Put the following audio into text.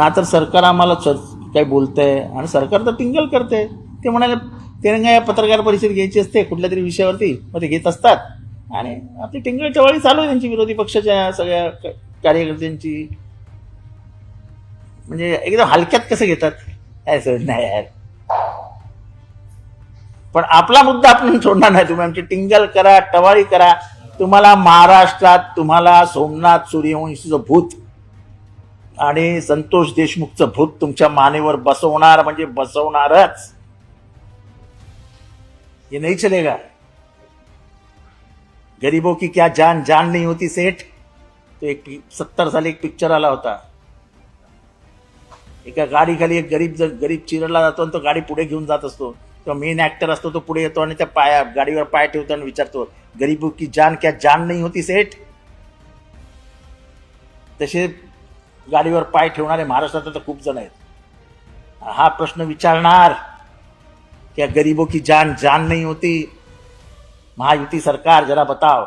ना तर सरकार आम्हाला काय बोलतंय आणि सरकार तर टिंगल करते. ते म्हणाले तेरंगा या पत्रकार परिषद घ्यायची असते कुठल्या तरी विषयावरती, मग ते घेत असतात आणि आपली टिंगल टवाळी चालू आहे त्यांची, विरोधी पक्षाच्या सगळ्या कार्यकर्त्यांची. म्हणजे एकदम हलक्यात कसं घेतात असं नाही यार. पण आपला मुद्दा आपण सोडणार नाही. तुम्ही आमची टिंगल करा, टवाळी करा, तुम्हाला महाराष्ट्रात तुम्हाला सोमनाथ सूर्यवंशीचं भूत आणि संतोष देशमुखचं भूत तुमच्या मानेवर बसवणार म्हणजे बसवणारच. ये नहीं चलेगा. गरीबों की क्या जान जान नहीं होती सेठ. तो एक 70 साली एक पिक्चर आला होता. एका गाडी खाली एक गरीब चिरडला जातो आणि तो गाडी पुढे घेऊन जात असतो. तो मेन ऍक्टर असतो, तो पुढे येतो आणि त्या गाडीवर पाय ठेवतो आणि विचारतो, गरीबों की जान क्या जान नहीं होती सेठ. तसे गाडीवर पाय ठेवणारे महाराष्ट्रात तर खूप जण आहेत. हा प्रश्न विचारणार, क्या गरीबों की जान जान नहीं होती. महायुति सरकार जरा बताओ.